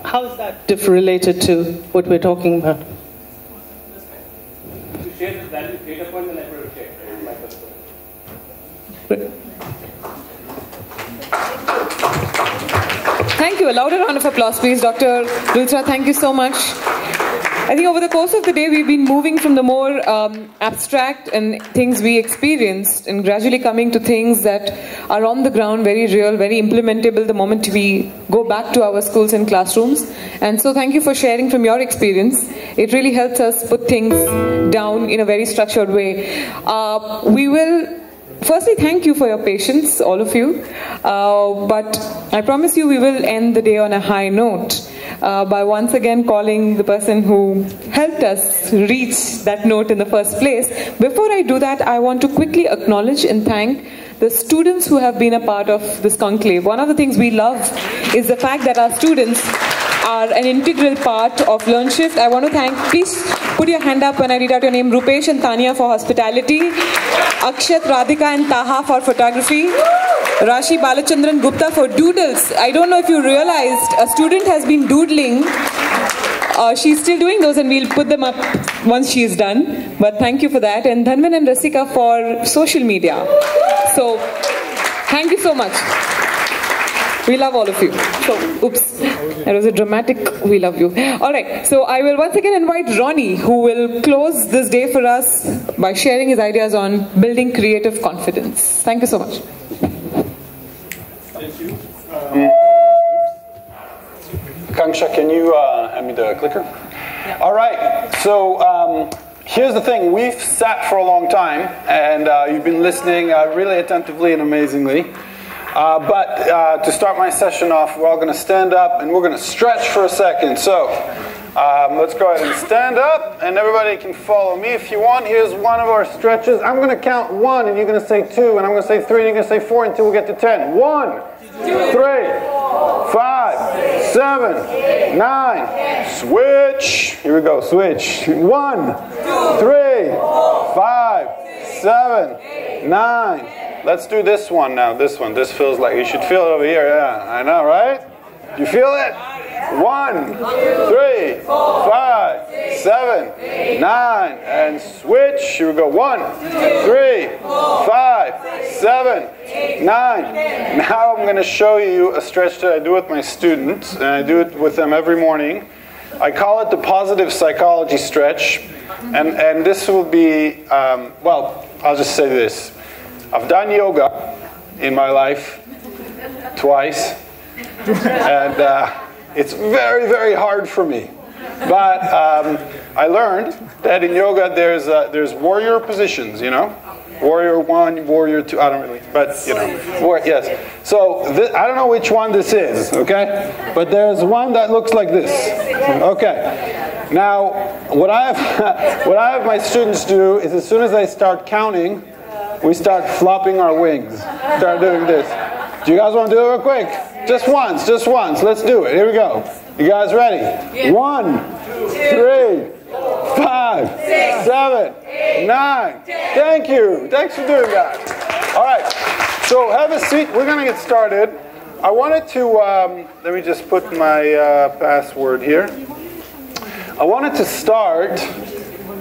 How is that related to what we're talking about? To share this value data point and I put a check. My first point. Thank you. A louder round of applause, please. Dr. Dulsra, thank you so much. I think over the course of the day, we've been moving from the more abstract and things we experienced and gradually coming to things that are on the ground, very real, very implementable the moment we go back to our schools and classrooms. And so thank you for sharing from your experience. It really helps us put things down in a very structured way. We will firstly thank you for your patience, all of you. But I promise you we will end the day on a high note. By once again calling the person who helped us reach that note in the first place. Before I do that, I want to quickly acknowledge and thank the students who have been a part of this conclave. One of the things we love is the fact that our students are an integral part of LearnShift. I want to thank, please put your hand up when I read out your name, Rupesh and Tanya for hospitality, Akshat, Radhika and Taha for photography, Rashi Balachandran Gupta for doodles. I don't know if you realized, a student has been doodling. She's still doing those and we'll put them up once she is done. But thank you for that. And Dhanvan and Rasika for social media. So, thank you so much. We love all of you. So, oops, that was a dramatic we love you. Alright, so I will once again invite Ronnie, who will close this day for us by sharing his ideas on building creative confidence. Thank you so much. Thank you. Kanksha, can you hand me the clicker? Yeah. All right, so here's the thing. We've sat for a long time, and you've been listening really attentively and amazingly. But to start my session off, we're all going to stand up, and we're going to stretch for a second. So let's go ahead and stand up, and everybody can follow me if you want. Here's one of our stretches. I'm going to count 1, and you're going to say 2, and I'm going to say 3, and you're going to say 4 until we get to 10. 1, 3, 5, 7, 9. Switch. Here we go. Switch. 1, 3, 5, 7, 9. Let's do this one now. This one. This feels like you should feel it over here. Yeah, I know, right? You feel it? 1, 3, 5, 7, 9, and switch. Here we go. 1, 3, 5, 7, 9. Now I'm going to show you a stretch that I do with my students, and I do it with them every morning. I call it the positive psychology stretch, and this will be, well, I'll just say this. I've done yoga in my life twice, and it's very, very hard for me. But I learned that in yoga there's warrior positions, you know? Warrior 1, warrior 2, I don't really, but you know, yes. So I don't know which one this is, okay? But there's one that looks like this, okay? Now, what I have my students do is as soon as I start counting, we start flopping our wings, start doing this. Do you guys want to do it real quick? Just once, let's do it. Here we go. You guys ready? 1, 3, 5, 7, 9. Thank you. Thanks for doing that. All right. So have a seat. We're going to get started. I wanted to, let me just put my password here. I wanted to start,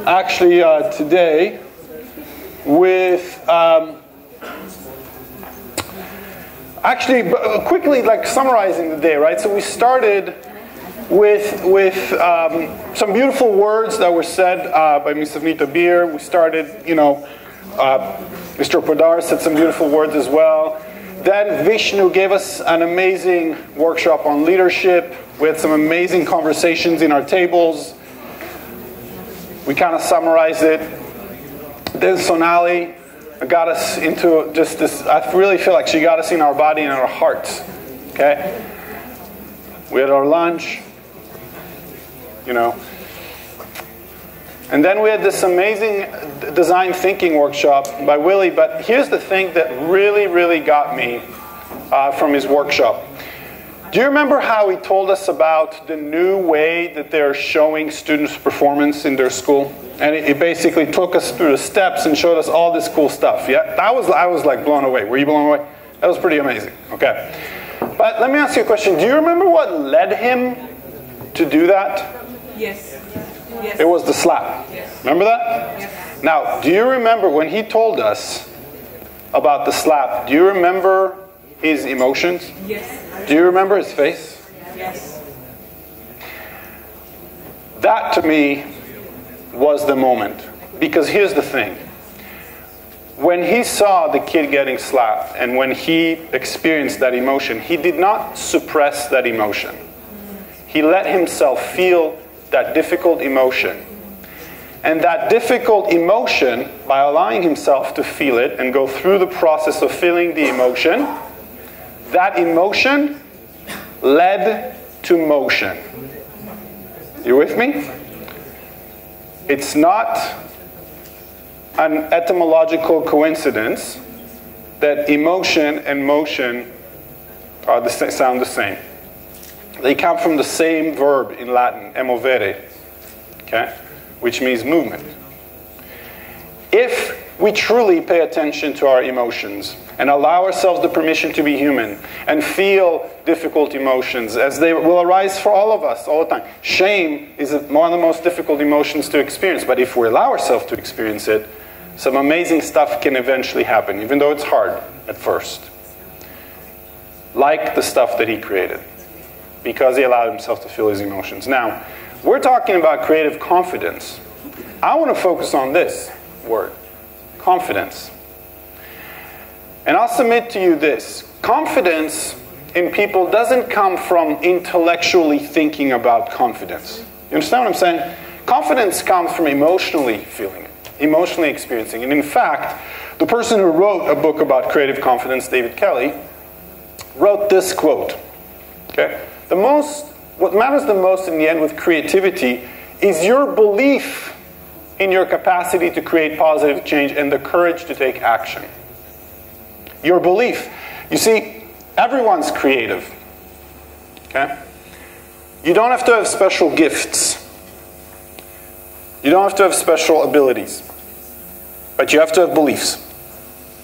actually, today with, actually, quickly, like summarizing the day, right? So we started with some beautiful words that were said by Ms. Avnita Beer. We started, you know, Mr. Podar said some beautiful words as well. Then Vishnu gave us an amazing workshop on leadership. We had some amazing conversations in our tables. We kind of summarized it. Then Sonali got us into just this, I really feel like she got us in our body and our hearts, okay? We had our lunch, you know. And then we had this amazing design thinking workshop by Willie, but here's the thing that really, really got me from his workshop. Do you remember how he told us about the new way that they're showing students' performance in their school? And it basically took us through the steps and showed us all this cool stuff. Yeah, I was like blown away. Were you blown away? That was pretty amazing. Okay. But let me ask you a question. Do you remember what led him to do that? Yes. Yes. It was the slap. Yes. Remember that? Yes. Now, do you remember when he told us about the slap, do you remember his emotions? Yes. Do you remember his face? Yes. That to me was the moment. Because here's the thing. When he saw the kid getting slapped and when he experienced that emotion, he did not suppress that emotion. He let himself feel that difficult emotion. And that difficult emotion, by allowing himself to feel it and go through the process of feeling the emotion, that emotion led to motion. You with me? It's not an etymological coincidence that emotion and motion are sound the same. They come from the same verb in Latin, emovere, okay, which means movement. If we truly pay attention to our emotions and allow ourselves the permission to be human and feel difficult emotions, as they will arise for all of us all the time. Shame is one of the most difficult emotions to experience, but if we allow ourselves to experience it, some amazing stuff can eventually happen, even though it's hard at first. Like the stuff that he created, because he allowed himself to feel his emotions. Now, we're talking about creative confidence. I want to focus on this word, confidence. And I'll submit to you this. Confidence in people doesn't come from intellectually thinking about confidence. You understand what I'm saying? Confidence comes from emotionally feeling it, emotionally experiencing it. And in fact, the person who wrote a book about creative confidence, David Kelly, wrote this quote. Okay? What matters the most in the end with creativity is your belief in your capacity to create positive change and the courage to take action. Your belief. You see, everyone's creative. Okay? You don't have to have special gifts. You don't have to have special abilities. But you have to have beliefs.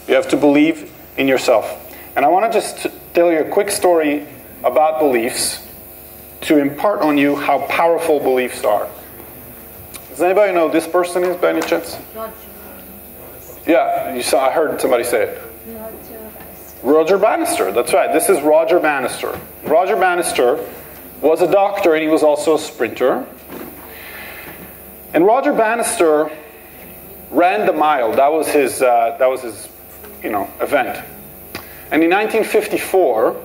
You have to believe in yourself. And I want to just tell you a quick story about beliefs to impart on you how powerful beliefs are. Does anybody know who this person is by any chance? Yeah, I heard somebody say it. Roger Bannister, that's right. This is Roger Bannister. Roger Bannister was a doctor and he was also a sprinter. And Roger Bannister ran the mile. That was his event. And in 1954,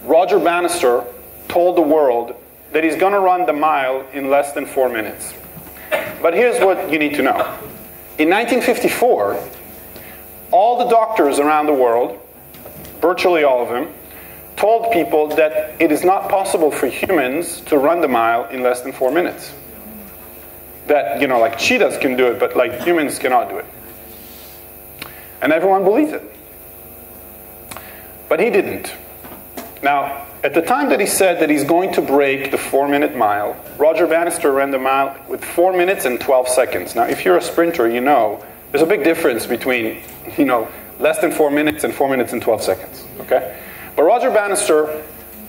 Roger Bannister told the world that he's going to run the mile in less than 4 minutes. But here's what you need to know. In 1954, all the doctors around the world, virtually all of them, told people that it is not possible for humans to run the mile in less than 4 minutes. That, like cheetahs can do it, but like humans cannot do it. And everyone believed it. But he didn't. Now, at the time that he said that he's going to break the 4-minute mile, Roger Bannister ran the mile with 4 minutes and 12 seconds. Now, if you're a sprinter, you know there's a big difference between, less than 4 minutes and 4 minutes and 12 seconds. Okay? But Roger Bannister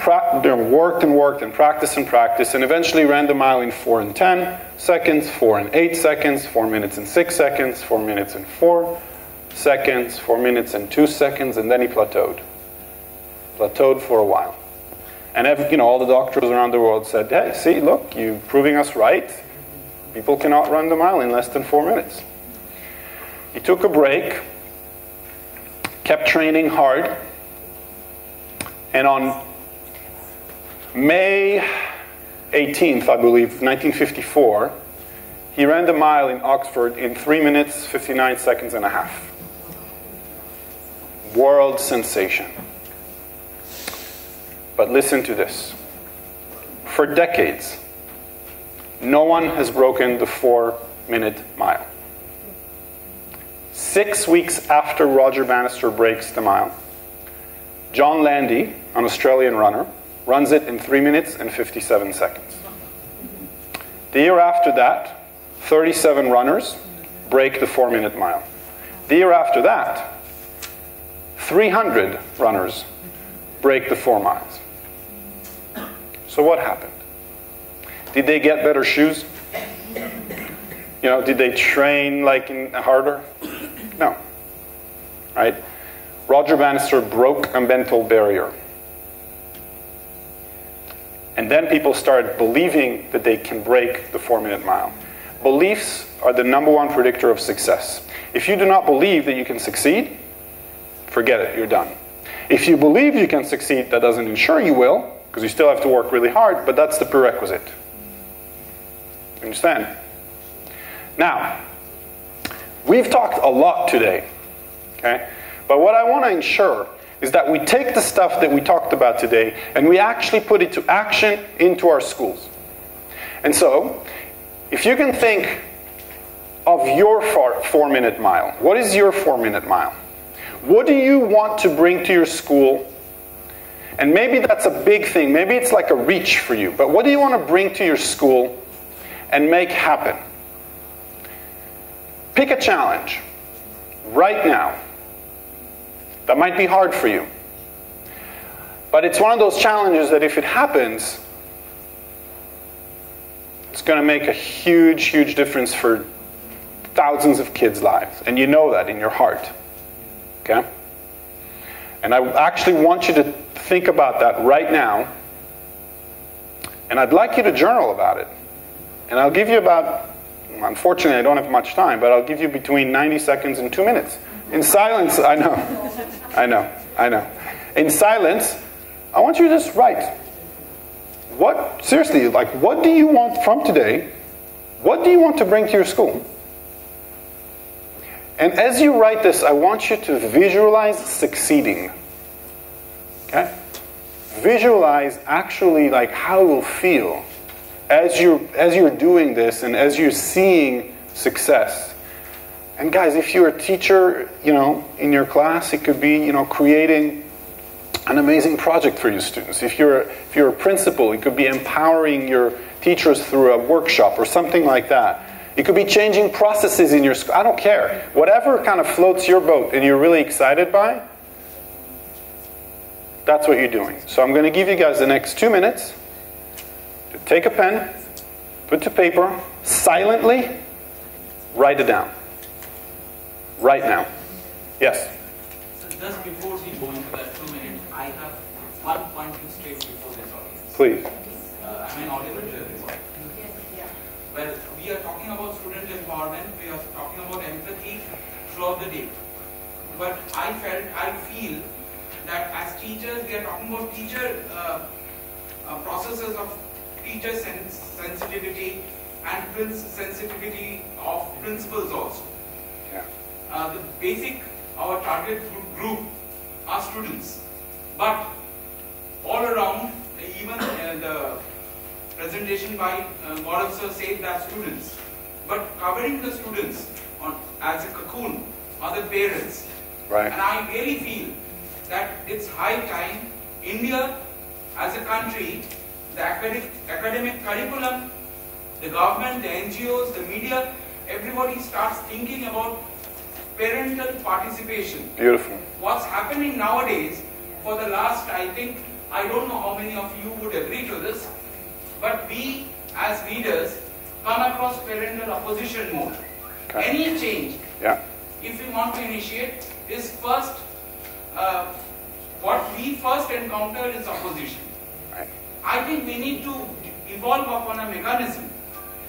worked and worked and practiced, and eventually ran the mile in 4 and 10 seconds, 4 and 8 seconds, 4 minutes and 6 seconds, 4 minutes and 4 seconds, 4 minutes and 2 seconds, and then he plateaued. Plateaued for a while. And all the doctors around the world said, hey, see, look, you're proving us right. People cannot run the mile in less than 4 minutes. He took a break, kept training hard, and on May 18th, I believe, 1954, he ran the mile in Oxford in 3 minutes, 59 seconds and a half. World sensation. But listen to this. For decades, no one has broken the 4-minute mile. 6 weeks after Roger Bannister breaks the mile, John Landy, an Australian runner, runs it in 3 minutes and 57 seconds. The year after that, 37 runners break the 4-minute mile. The year after that, 300 runners break the 4 miles. So what happened? Did they get better shoes? You know, did they train like harder? No. Right? Roger Bannister broke a mental barrier. And then people started believing that they can break the 4-minute mile. Beliefs are the #1 predictor of success. If you do not believe that you can succeed, forget it, you're done. If you believe you can succeed, that doesn't ensure you will, because you still have to work really hard, but that's the prerequisite. You understand? Now, we've talked a lot today, okay? But what I want to ensure is that we take the stuff that we talked about today and we actually put it to action into our schools. And so, if you can think of your 4-minute mile, what is your 4-minute mile? What do you want to bring to your school? And maybe that's a big thing, maybe it's like a reach for you, but what do you want to bring to your school and make happen? Pick a challenge right now. That might be hard for you. But it's one of those challenges that if it happens, it's going to make a huge, huge difference for thousands of kids' lives. And you know that in your heart. Okay? And I actually want you to think about that right now. And I'd like you to journal about it. And I'll give you about, unfortunately I don't have much time, but I'll give you between 90 seconds and 2 minutes. In silence, I know. In silence, I want you to just write. Seriously, like, what do you want from today? What do you want to bring to your school? And as you write this, I want you to visualize succeeding. Okay? Visualize actually like how it will feel as you're doing this and as you're seeing success. And guys, if you're a teacher, you know, in your class, it could be, you know, creating an amazing project for your students. If you're a principal, it could be empowering your teachers through a workshop or something like that. It could be changing processes in your school. I don't care. Whatever kind of floats your boat and you're really excited by, that's what you're doing. So I'm going to give you guys the next 2 minutes to take a pen, put to paper, silently write it down. Right now. Yes? So just before we go into that 2 minutes, I have one point to state before this audience. Please. I'm an auditor to everyone. Well, we are talking about student empowerment, we are talking about empathy throughout the day. But I feel that as teachers, we are talking about teacher processes of teacher sensitivity and sensitivity of principals also. Yeah. The basic, our target group are students. But all around, even the presentation by Gaurav sir said that students. But covering the students as a cocoon are the parents. Right. And I really feel that it's high time India as a country, the academic curriculum, the government, the NGOs, the media, everybody starts thinking about parental participation. Beautiful. What's happening nowadays, for the last, I don't know how many of you would agree to this, but we as leaders come across parental opposition mode. Okay. Any change, if we want to initiate, is first, what we first encounter is opposition. Right. I think we need to evolve upon a mechanism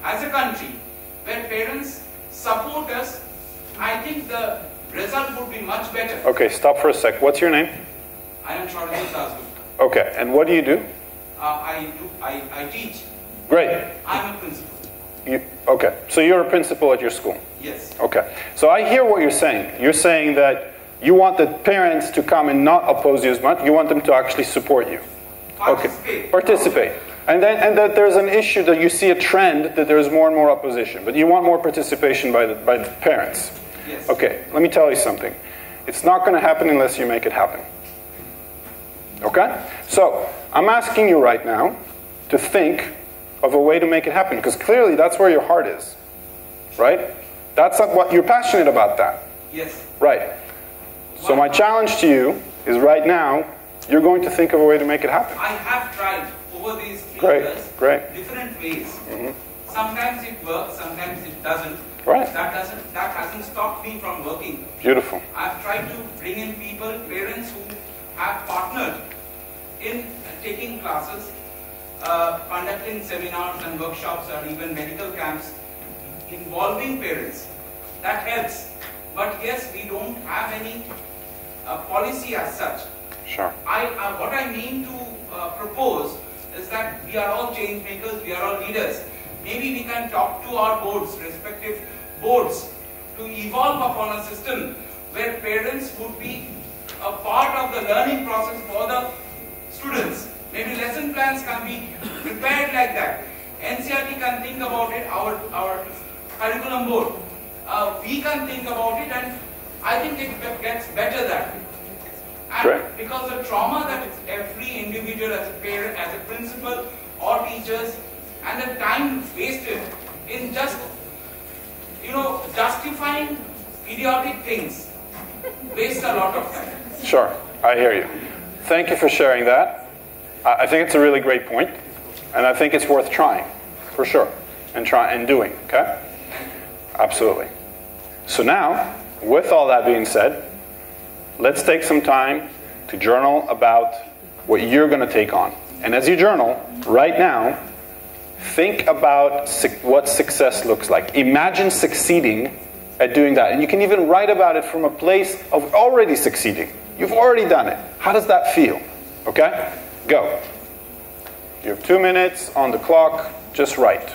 as a country where parents support us. I think the result would be much better. Okay, stop for a sec. What's your name? I am Shardul Dasgupta. Okay, and what do you do? I teach. Great. I'm a principal. Okay, so you're a principal at your school? Yes. Okay, so I hear what you're saying. You're saying that you want the parents to come and not oppose you as much. You want them to actually support you. Participate. Okay, participate. And that there's an issue that you see a trend that there's more and more opposition, but you want more participation by the parents. Yes. Okay, let me tell you something. It's not going to happen unless you make it happen. Okay? So, I'm asking you right now to think of a way to make it happen, because clearly that's where your heart is. Right? That's not what you're passionate about that. Yes. Right. So my challenge to you is right now, you're going to think of a way to make it happen. I have tried over these 3 Great, years great. different ways. Sometimes it works, sometimes it doesn't. Right. That hasn't stopped me from working. Beautiful. I've tried to bring in people, parents who have partnered in taking classes, conducting seminars and workshops or even medical camps involving parents. That helps. But yes, we don't have any policy as such. Sure. What I mean to propose is that we are all change makers, we are all leaders. Maybe we can talk to our boards, respective boards, to evolve upon a system where parents would be a part of the learning process for the students. Maybe lesson plans can be prepared like that. NCRT can think about it, our curriculum board. We can think about it, and I think it gets better that way. And Right. because the trauma that every individual as a parent, as a principal or teachers, and the time wasted in just, justifying idiotic things, waste a lot of time. Sure, I hear you. Thank you for sharing that. I think it's a really great point, and I think it's worth trying, for sure, and doing, okay? Absolutely. So now, with all that being said, let's take some time to journal about what you're going to take on. And as you journal, right now, think about what success looks like. Imagine succeeding at doing that. And you can even write about it from a place of already succeeding. You've already done it. How does that feel? Okay? Go. You have 2 minutes on the clock. Just write.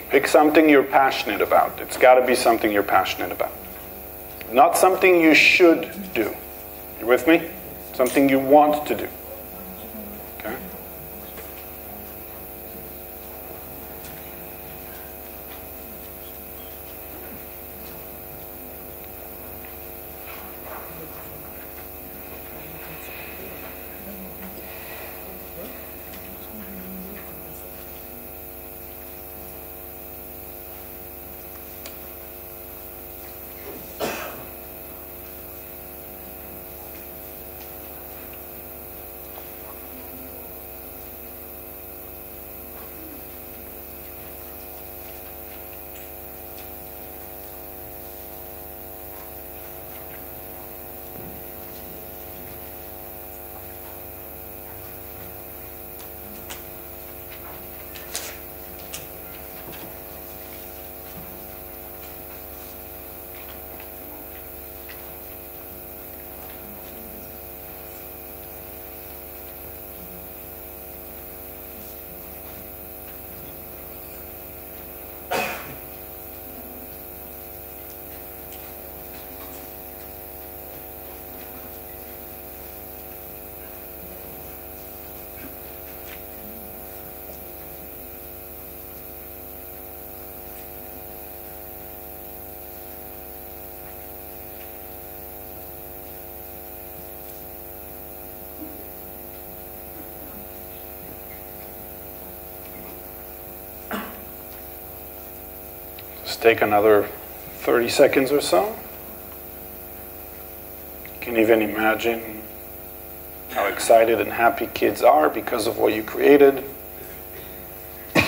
Pick something you're passionate about. It's got to be something you're passionate about. Not something you should do. You with me? Something you want to do. Okay? Just take another 30 seconds or so. You can even imagine how excited and happy kids are because of what you created. You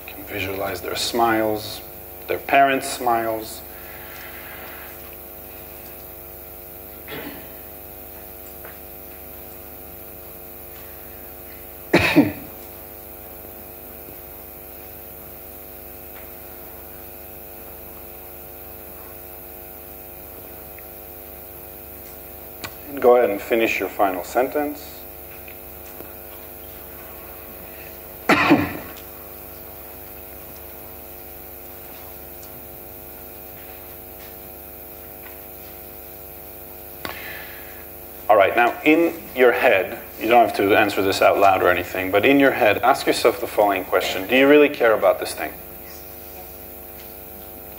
can visualize their smiles, their parents' smiles. Go ahead and finish your final sentence. All right, now in your head, you don't have to answer this out loud or anything, but in your head, ask yourself the following question. Do you really care about this thing?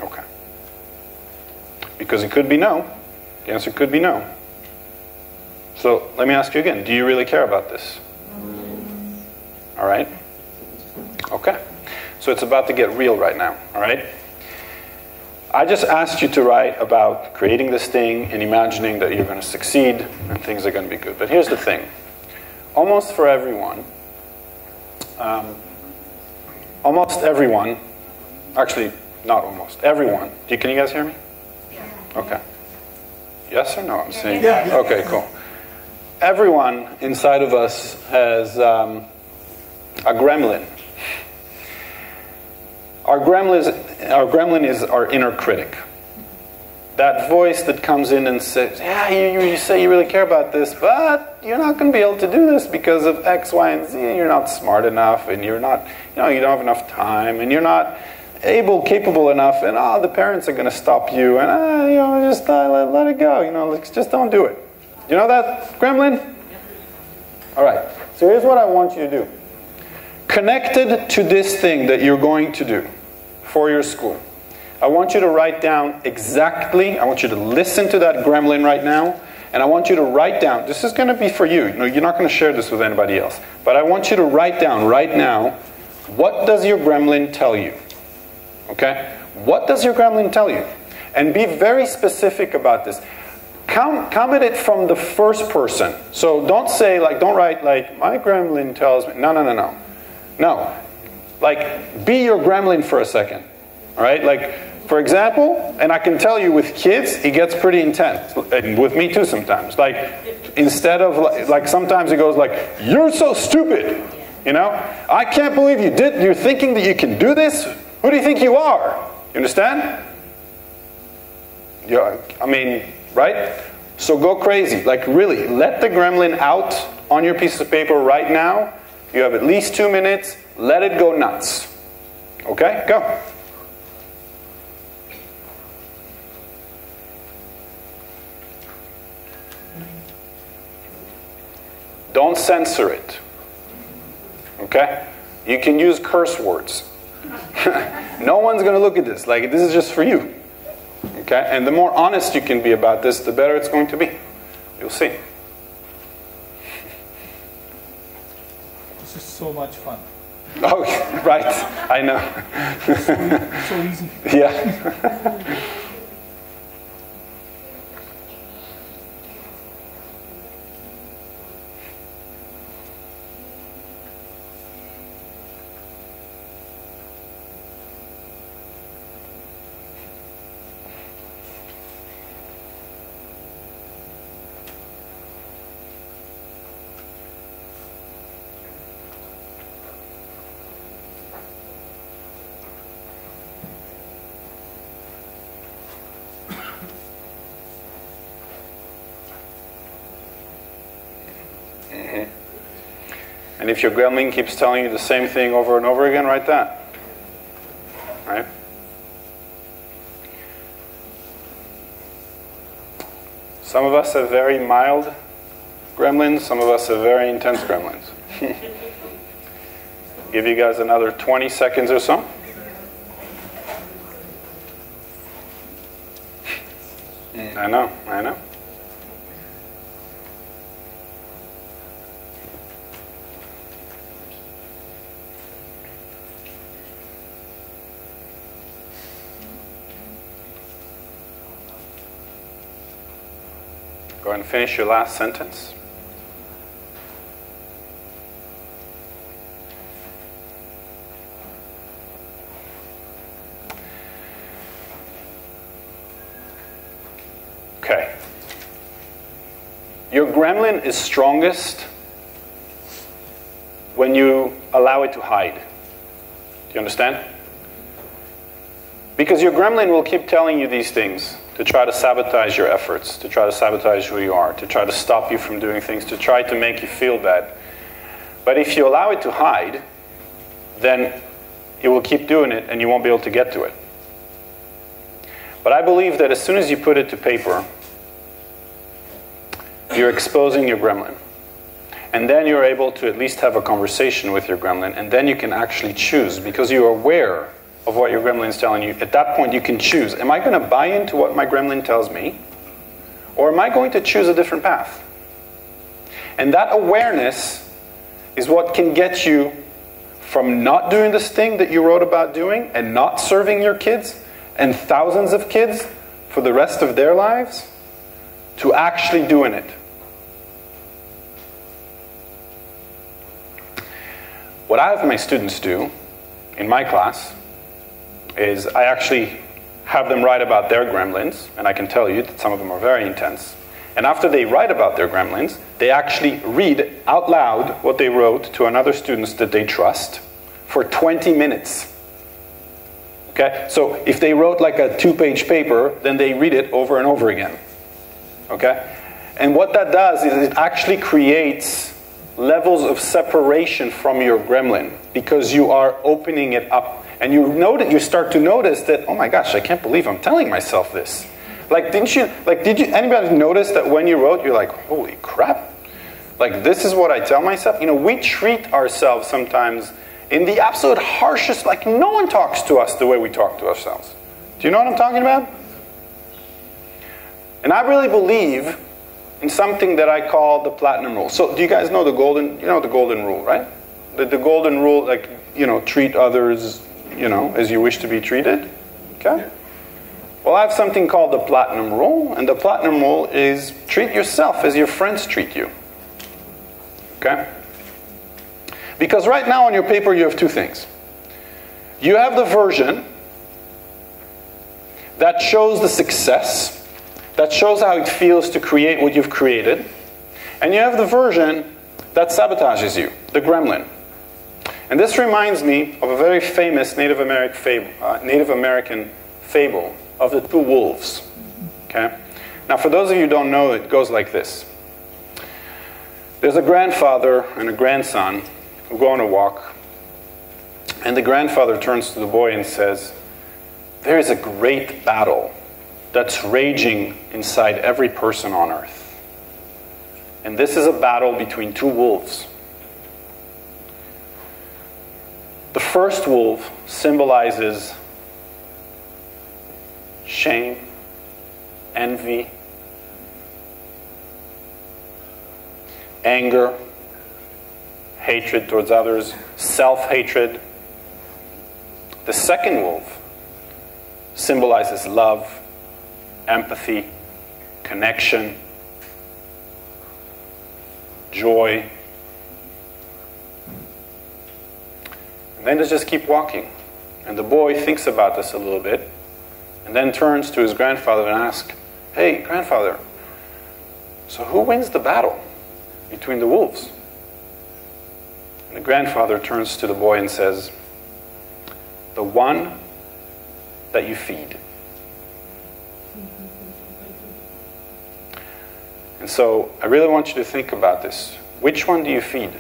Okay. Because it could be no. The answer could be no. So let me ask you again. Do you really care about this? All right. Okay. So it's about to get real right now. All right. I just asked you to write about creating this thing and imagining that you're going to succeed and things are going to be good. But here's the thing. Almost for everyone, actually not almost, everyone. Can you guys hear me? Yeah. Okay. Yes or no? I'm saying. Yeah. Okay, cool. Everyone inside of us has a gremlin. Our gremlin is our inner critic. That voice that comes in and says, yeah, you say you really care about this, but you're not going to be able to do this because of X, Y, and Z. You're not smart enough, and you're not, you don't have enough time, and you're not capable enough, and the parents are going to stop you, and just let it go. Just don't do it. You know that, gremlin? All right. So here's what I want you to do. Connected to this thing that you're going to do for your school, I want you to write down exactly, I want you to listen to that gremlin right now, and I want you to write down, this is going to be for you, you're not going to share this with anybody else, but I want you to write down right now, what does your gremlin tell you? Okay? What does your gremlin tell you? And be very specific about this. Comment it from the first person. So don't say, don't write my gremlin tells me, no. No, be your gremlin for a second, all right? For example, and I can tell you with kids, it gets pretty intense, and with me too sometimes. Instead of, sometimes it goes you're so stupid, I can't believe you're thinking that you can do this? Who do you think you are? You understand? Yeah, right? So go crazy, really, let the gremlin out on your piece of paper right now. You have at least 2 minutes. Let it go nuts. Okay? Go. Don't censor it. Okay? You can use curse words. No one's going to look at this. This is just for you. Okay? And the more honest you can be about this, the better it's going to be. You'll see. This is so much fun. Oh, right. I know. So easy. Yeah. And if your gremlin keeps telling you the same thing over and over again, write that. Right? Some of us have very mild gremlins. Some of us have very intense gremlins. Give you guys another 20 seconds or so. I know. Go ahead and finish your last sentence. Okay. Your gremlin is strongest when you allow it to hide. Do you understand? Because your gremlin will keep telling you these things to try to sabotage your efforts, to try to sabotage who you are, to try to stop you from doing things, to try to make you feel bad. But if you allow it to hide, then it will keep doing it and you won't be able to get to it. But I believe that as soon as you put it to paper, you're exposing your gremlin. And then you're able to at least have a conversation with your gremlin, and then you can actually choose, because you're aware of what your gremlin is telling you. At that point, you can choose. Am I going to buy into what my gremlin tells me? Or am I going to choose a different path? And that awareness is what can get you from not doing this thing that you wrote about doing and not serving your kids and thousands of kids for the rest of their lives to actually doing it. What I have my students do in my class is I actually have them write about their gremlins, and I can tell you that some of them are very intense. And after they write about their gremlins, they actually read out loud what they wrote to another students that they trust for 20 minutes. Okay? So if they wrote like a 2-page paper, then they read it over and over again. Okay? And what that does is it actually creates levels of separation from your gremlin, because you are opening it up. And you start to notice that, oh my gosh, I can't believe I'm telling myself this. Like, did anybody notice that when you wrote, you're like, holy crap? Like, this is what I tell myself? You know, we treat ourselves sometimes in the absolute harshest, like no one talks to us the way we talk to ourselves. Do you know what I'm talking about? And I really believe in something that I call the platinum rule. So do you guys know the golden rule, right? The golden rule, like, you know, treat others, you know, as you wish to be treated. Okay? Well, I have something called the platinum rule, and the platinum rule is treat yourself as your friends treat you. Okay? Because right now on your paper you have two things. You have the version that shows the success, that shows how it feels to create what you've created, and you have the version that sabotages you, the gremlin. And this reminds me of a very famous Native American fable of the two wolves. Okay? Now, for those of you who don't know, it goes like this. There's a grandfather and a grandson who go on a walk, and the grandfather turns to the boy and says, there is a great battle that's raging inside every person on earth. And this is a battle between two wolves. The first wolf symbolizes shame, envy, anger, hatred towards others, self-hatred. The second wolf symbolizes love, empathy, connection, joy. And then they just keep walking. And the boy thinks about this a little bit, and then turns to his grandfather and asks, hey, grandfather, so who wins the battle between the wolves? And the grandfather turns to the boy and says, the one that you feed. And so I really want you to think about this. Which one do you feed?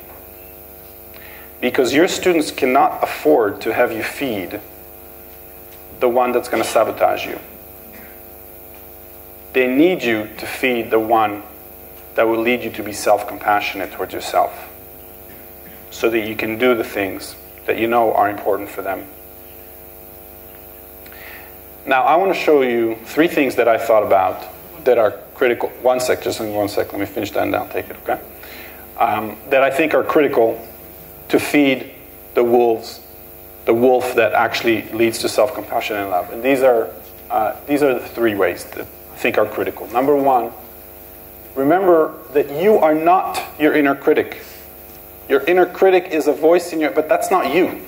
Because your students cannot afford to have you feed the one that's going to sabotage you. They need you to feed the one that will lead you to be self-compassionate towards yourself, so that you can do the things that you know are important for them. Now, I want to show you 3 things that I thought about that are critical. One sec, just in 1 sec. Let me finish that and I'll take it, okay? That I think are critical to feed the wolves, the wolf that actually leads to self-compassion and love. And these are the 3 ways that I think are critical. Number 1, remember that you are not your inner critic. Your inner critic is a voice in your, but that's not you.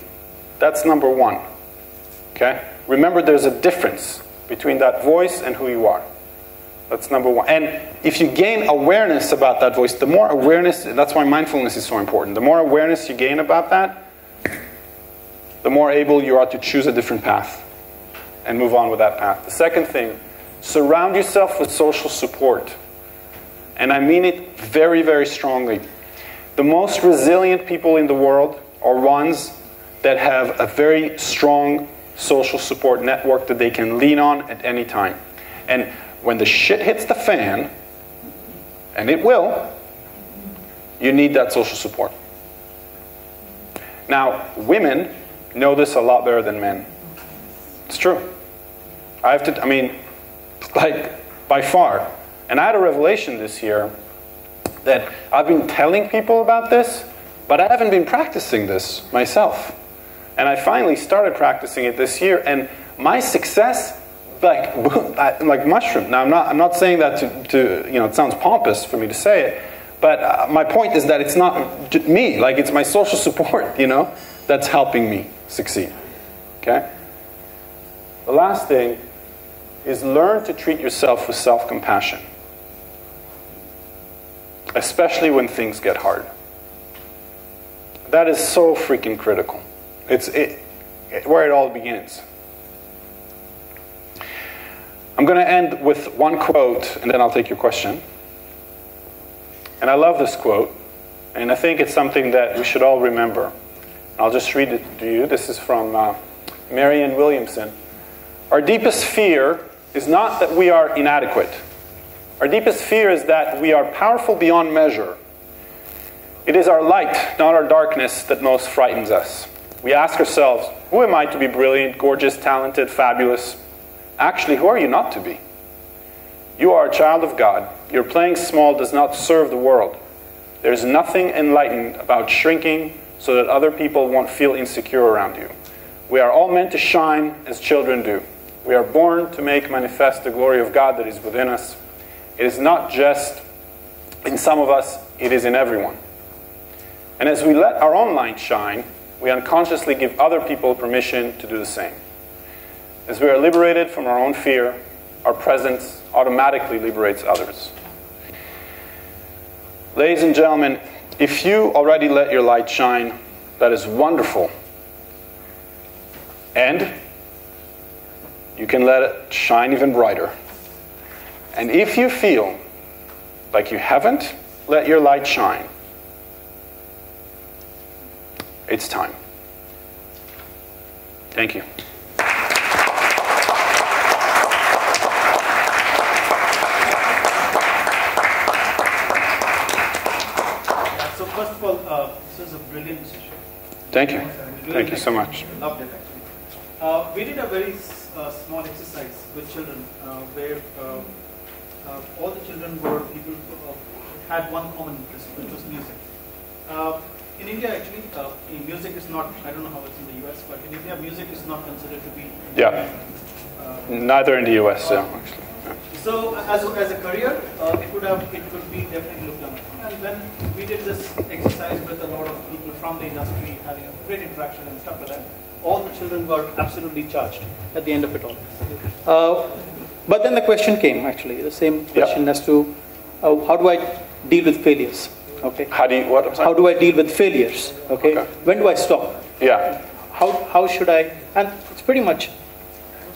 That's number 1. Okay? Remember, there's a difference between that voice and who you are. That's number 1. And if you gain awareness about that voice, the more awareness, that's why mindfulness is so important. The more awareness you gain about that, the more able you are to choose a different path and move on with that path. The second thing, surround yourself with social support. And I mean it very, very strongly. The most resilient people in the world are ones that have a very strong social support network that they can lean on at any time. And when the shit hits the fan, and it will, you need that social support. Now, women know this a lot better than men. It's true. I mean, like, by far. And I had a revelation this year that I've been telling people about this, but I haven't been practicing this myself. And I finally started practicing it this year, and my success, like mushroom. Now, I'm not saying that to you know, it sounds pompous for me to say it, but my point is that it's not me, like it's my social support, you know, that's helping me succeed. Okay? The last thing is learn to treat yourself with self-compassion, especially when things get hard. That is so freaking critical. It's where it all begins. I'm going to end with one quote, and then I'll take your question. And I love this quote, and I think it's something that we should all remember. I'll just read it to you. This is from Marianne Williamson. Our deepest fear is not that we are inadequate. Our deepest fear is that we are powerful beyond measure. It is our light, not our darkness, that most frightens us. We ask ourselves, who am I to be brilliant, gorgeous, talented, fabulous? Actually, who are you not to be? You are a child of God. Your playing small does not serve the world. There's nothing enlightened about shrinking so that other people won't feel insecure around you. We are all meant to shine as children do. We are born to make manifest the glory of God that is within us. It is not just in some of us, it is in everyone. And as we let our own light shine, we unconsciously give other people permission to do the same. As we are liberated from our own fear, our presence automatically liberates others. Ladies and gentlemen, if you already let your light shine, that is wonderful. And you can let it shine even brighter. And if you feel like you haven't let your light shine, it's time. Thank you. So first of all, this is a brilliant session. Thank you. Really Thank you so much. Loved it, actually. We did a very small exercise with children where all the children were people who had one common interest, which was music. In India, actually, music is not, I don't know how it's in the US, but in India, music is not considered to be... Yeah. Neither in the US, yeah, actually. Yeah. So, as a career, it could be definitely looked on. And when we did this exercise with a lot of people from the industry, having a great interaction and stuff like that, all the children were absolutely charged at the end of it all. But then the question came, actually, the same question as to how do I deal with failures? Okay. How do you, what? I'm sorry? How do I deal with failures? Okay. When do I stop? Yeah. How should I? And it's pretty much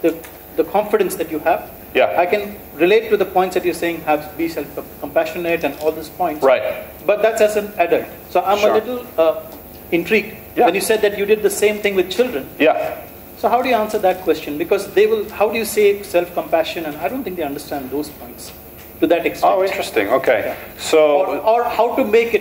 the confidence that you have. Yeah. I can relate to the points that you're saying, be self-compassionate and all these points. Right. But that's as an adult. So I'm a little intrigued when you said that you did the same thing with children. Yeah. So how do you answer that question? Because they will. How do you say self-compassion? And I don't think they understand those points to that extent. Oh, interesting. Okay. Yeah. So. Or how to make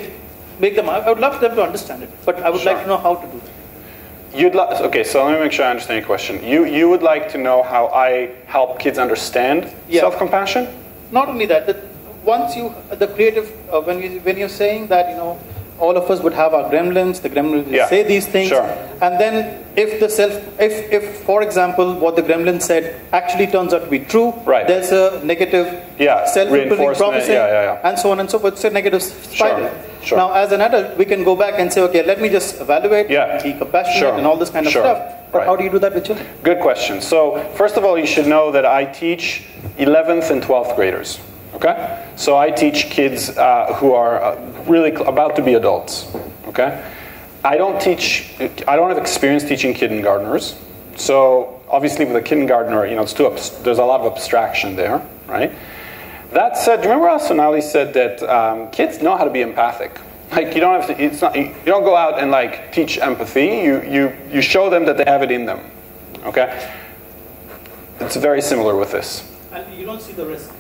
them. I would love them to understand it, but I would like to know how to do that. Okay, so let me make sure I understand your question. You would like to know how I help kids understand self-compassion? Not only that, once you the creative when you're saying that all of us would have our gremlins, the gremlins will say these things, and then if for example what the gremlin said actually turns out to be true, there's a negative self-fulfilling prophecy, and so on and so forth. It's a negative spiral. Now, as an adult, we can go back and say, okay, let me just evaluate, be compassionate, and all this kind of stuff. But how do you do that with children? Good question. So, first of all, you should know that I teach 11th and 12th graders. Okay? So I teach kids who are really about to be adults. Okay? I don't have experience teaching kindergartners. So obviously with a kindergartner, it's there's a lot of abstraction there, right? That said, do you remember how Sonali said that kids know how to be empathic? Like you don't have to. You don't go out and like teach empathy. You show them that they have it in them. Okay? It's very similar with this. And you don't see the risk.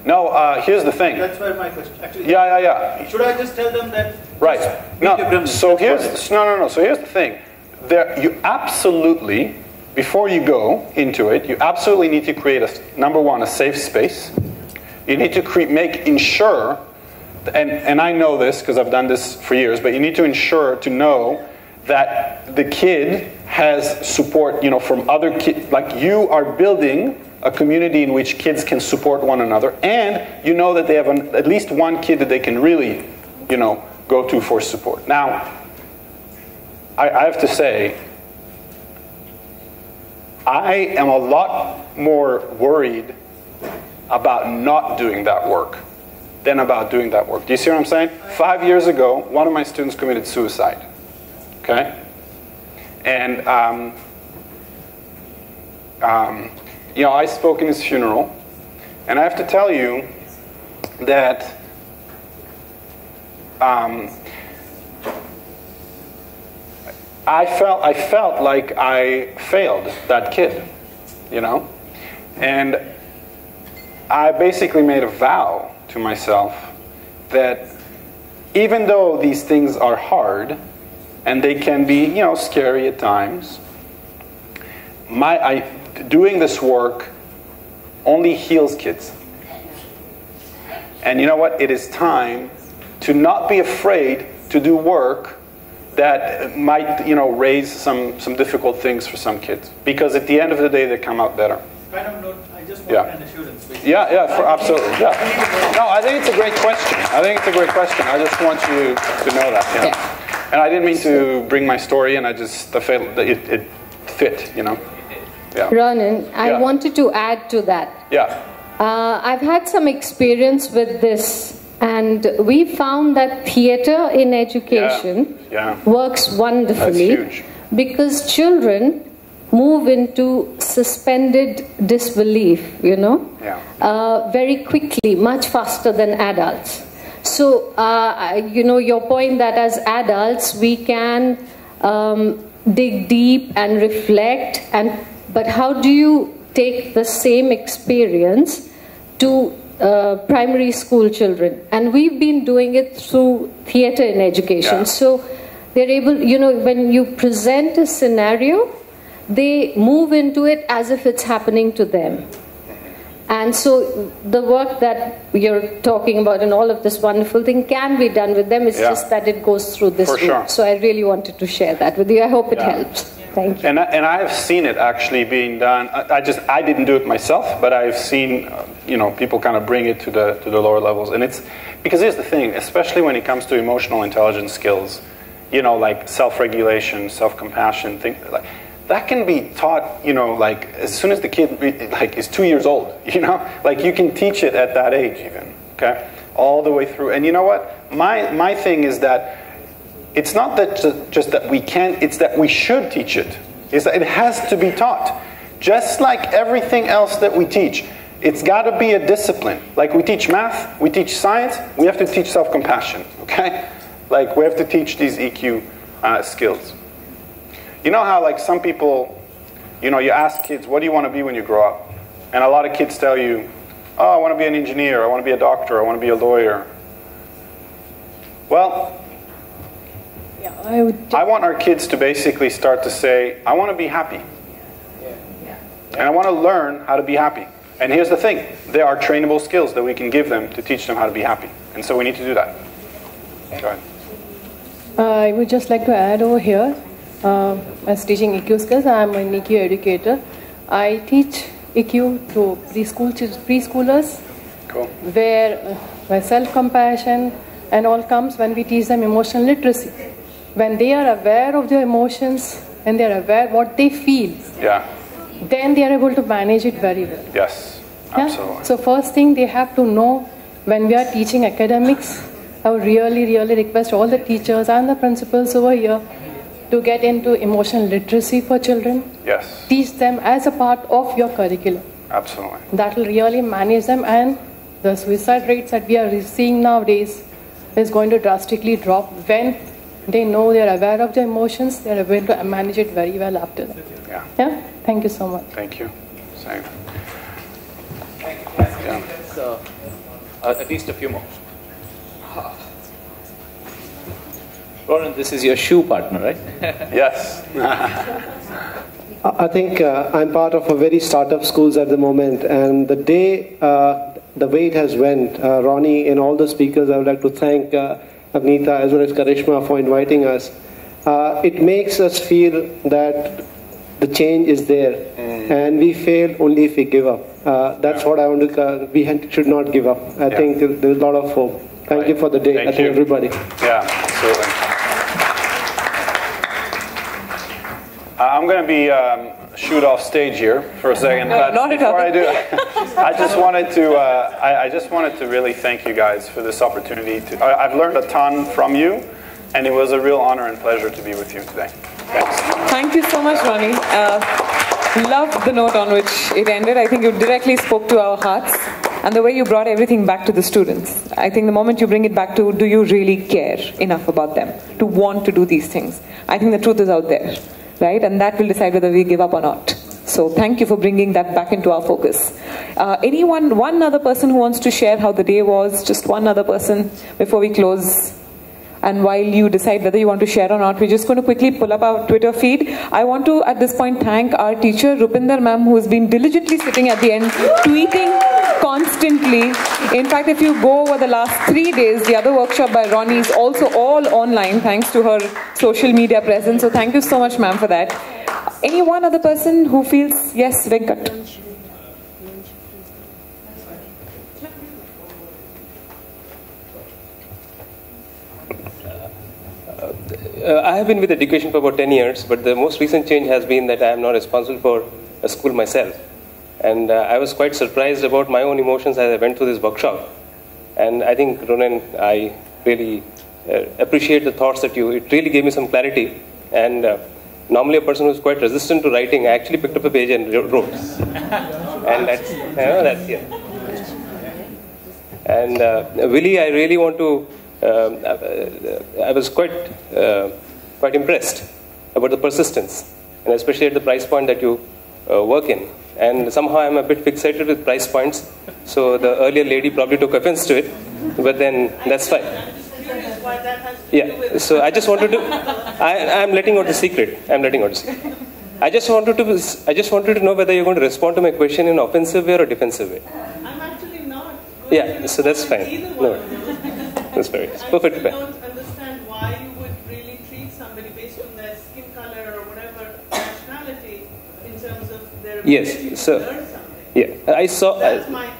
No, here's the thing. That's why my question. Actually, Yeah. Should I just tell them that? Right. No. So here's no. So here's the thing. You absolutely, before you go into it, you absolutely need to create number one, a safe space. You need to ensure, and I know this because I've done this for years, but you need to know that the kid has support, from other kids. Like, you are building a community in which kids can support one another, and you know that they have at least one kid that they can really, go to for support. Now, I have to say, I am a lot more worried about not doing that work than about doing that work. Do you see what I'm saying? 5 years ago, one of my students committed suicide. Okay? And, I spoke in his funeral, and I have to tell you that I felt like I failed that kid, and I basically made a vow to myself that even though these things are hard and they can be, scary at times, doing this work only heals kids. And you know what? It is time to not be afraid to do work that might, raise some difficult things for some kids. Because at the end of the day, they come out better. Kind of note, I just want an assurance. Basically. Absolutely. Yeah. No, I think it's a great question. I just want you to know that. Yeah. And I didn't mean to bring my story in. I felt that it fit, Yeah. Ronen, I wanted to add to that. Yeah. I've had some experience with this, and we found that theater in education works wonderfully. That's huge. Because children move into suspended disbelief, very quickly, much faster than adults. So, your point that as adults we can dig deep and reflect, but how do you take the same experience to primary school children? And we've been doing it through theater in education. Yeah. So they're able, when you present a scenario, they move into it as if it's happening to them. And so the work that you're talking about and all of this wonderful thing can be done with them. It's just that it goes through this route. Sure. So I really wanted to share that with you. I hope it helps. Thank you. And I have seen it actually being done. I didn't do it myself, but I've seen people kind of bring it to the lower levels. And it's because here's the thing, especially when it comes to emotional intelligence skills, like self-regulation, self-compassion, things like that can be taught, like as soon as the kid is 2 years old, like you can teach it at that age even, okay, all the way through. And you know what? My thing is that it's not that just that we can, it's that we should teach it. It's that it has to be taught. Just like everything else that we teach, it's got to be a discipline. Like we teach math, we teach science, we have to teach self-compassion, okay? Like we have to teach these EQ skills. You know how like some people, you ask kids, what do you want to be when you grow up? And a lot of kids tell you, oh, I want to be an engineer, I want to be a doctor, I want to be a lawyer. Well, I want our kids to basically start to say, I want to be happy. And I want to learn how to be happy. And here's the thing, there are trainable skills that we can give them to teach them how to be happy. And so we need to do that. Go ahead. I would just like to add over here, as teaching EQ skills, I'm an EQ educator. I teach EQ to preschoolers, cool. where self-compassion and all comes when we teach them emotional literacy. When they are aware of their emotions and they are aware what they feel, then they are able to manage it very well. Yes, absolutely. So first thing they have to know when we are teaching academics, I would really, really request all the teachers and the principals over here to get into emotional literacy for children. Yes. Teach them as a part of your curriculum. Absolutely. That will really manage them, and the suicide rates that we are seeing nowadays is going to drastically drop when they know they are aware of their emotions, they are able to manage it very well after that. Yeah. Thank you so much. Thank you. Same. So, at least a few more. Ronen, this is your shoe partner, right? Yes. I think I'm part of a very startup schools at the moment, and the day, the way it has went, Ronnie and all the speakers, I would like to thank Agnita as well as Karishma for inviting us. It makes us feel that the change is there, and we fail only if we give up. That's what I want to. We should not give up. I think there's a lot of hope. Thank you for the day. Thank you, everybody. Yeah, absolutely. I'm going to be shoot off stage here for a second, but before I do, I just wanted to really thank you guys for this opportunity. I've learned a ton from you, and it was a real honor and pleasure to be with you today. Thanks. Thank you so much, Ronnie. Loved the note on which it ended. I think you directly spoke to our hearts, and the way you brought everything back to the students. I think the moment you bring it back to, do you really care enough about them to want to do these things? I think the truth is out there. Right? And that will decide whether we give up or not. So thank you for bringing that back into our focus. One other person who wants to share how the day was, just one other person before we close. And while you decide whether you want to share or not, we're just going to quickly pull up our Twitter feed. I want to, at this point, thank our teacher, Rupinder ma'am, who has been diligently sitting at the end, tweeting constantly. In fact, if you go over the last 3 days, the other workshop by Ronnie is also all online, thanks to her social media presence. So thank you so much, ma'am, for that. Any one other person who feels, yes, Venkat? I have been with education for about 10 years, but the most recent change has been that I am now responsible for a school myself. And I was quite surprised about my own emotions as I went through this workshop. And I think, Ronen, I really appreciate the thoughts that it really gave me some clarity. And normally a person who's quite resistant to writing, I actually picked up a page and wrote. And that's here. And Willie, I really want to, I was quite impressed about the persistence, and especially at the price point that you work in. And somehow I'm a bit fixated with price points, so the earlier lady probably took offense to it, but then that's fine. Yeah, so I just wanted to, I'm letting out the secret. I just wanted to know whether you're going to respond to my question in an offensive way or a defensive way. I'm actually not. Yeah, so that's fine. No, that's very, it's perfect. I don't understand why you would really treat somebody based on their skin color or whatever nationality in terms of their ability to learn something. Yeah, I saw. That's I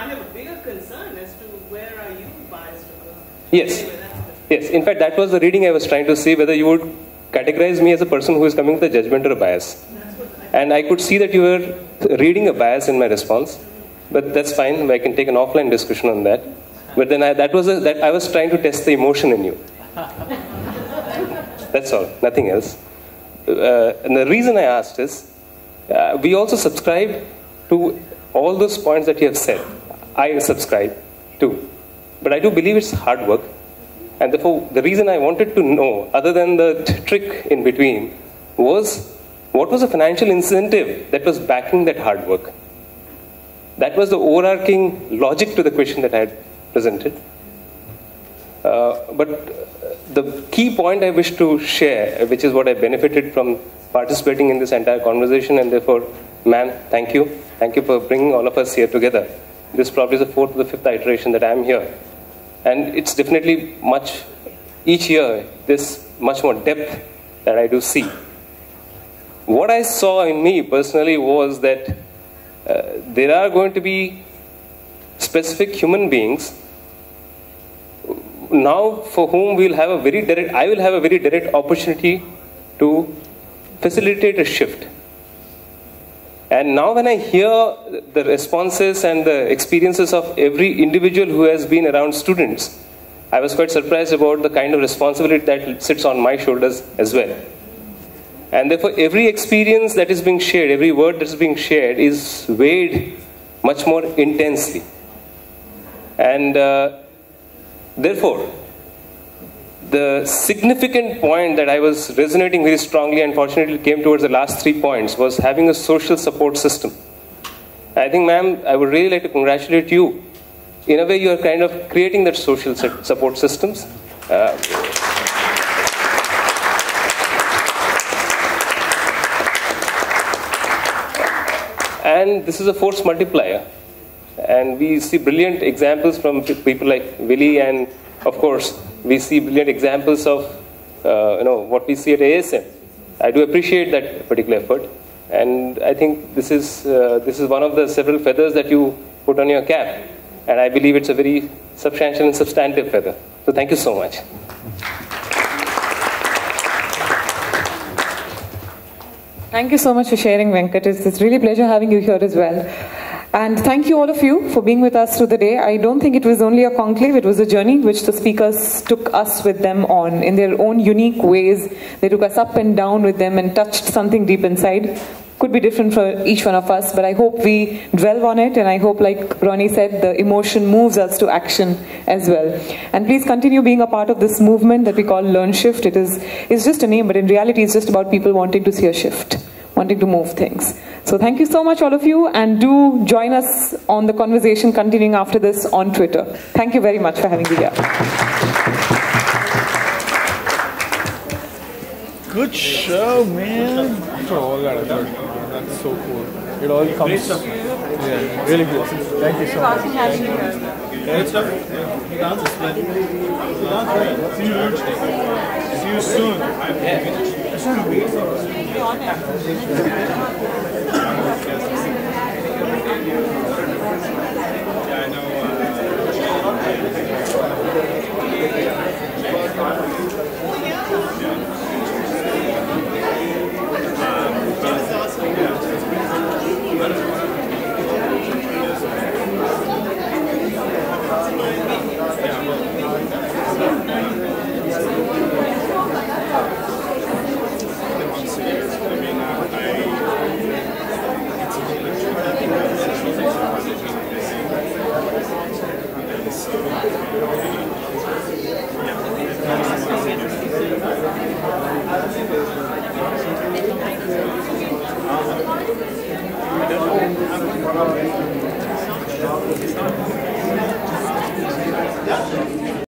have a bigger concern as to where are you biased about. Yes. Anyway, yes, in fact, that was the reading I was trying to see, whether you would categorize me as a person who is coming with a judgment or a bias. And I could see that you were reading a bias in my response, but that's fine. I can take an offline discussion on that. But then I was trying to test the emotion in you. That's all, nothing else. And the reason I asked is, we also subscribe to all those points that you have said. I subscribe to. But I do believe it's hard work. And therefore, the reason I wanted to know, other than the trick in between, was what was the financial incentive that was backing that hard work? That was the overarching logic to the question that I had presented. But the key point I wish to share, which is what I benefited from participating in this entire conversation, and therefore, ma'am, thank you. Thank you for bringing all of us here together. This probably is the 4th or the 5th iteration that I am here. And it's definitely each year, there's much more depth that I do see. What I saw in me personally was that there are going to be specific human beings now for whom I will have a very direct opportunity to facilitate a shift. And now when I hear the responses and the experiences of every individual who has been around students, I was quite surprised about the kind of responsibility that sits on my shoulders as well. And therefore every experience that is being shared, every word that is being shared is weighed much more intensely. And therefore, the significant point that I was resonating very strongly, unfortunately came towards the last 3 points, was having a social support system. I think, ma'am, I would really like to congratulate you. In a way, you are kind of creating that social support systems. And this is a force multiplier. And we see brilliant examples from people like Willie, and of course, we see brilliant examples of what we see at ASM. I do appreciate that particular effort, and I think this is one of the several feathers that you put on your cap, and I believe it's a very substantial and substantive feather. So thank you so much. Thank you so much for sharing, Venkat. It's really a pleasure having you here as well. And thank you all of you for being with us through the day. I don't think it was only a conclave, it was a journey which the speakers took us with them on in their own unique ways. They took us up and down with them and touched something deep inside. Could be different for each one of us, but I hope we dwell on it, and I hope, like Ronnie said, the emotion moves us to action as well. And please continue being a part of this movement that we call Learn Shift. It's just a name, but in reality it's just about people wanting to see a shift, wanting to move things. So thank you so much, all of you, and do join us on the conversation continuing after this on Twitter. Thank you very much for having me here. Good show, man. After all that, I thought, that's so cool. It all comes. Yeah, really good. Thank you so much. Great stuff. You dance is good. See you soon. I don't know.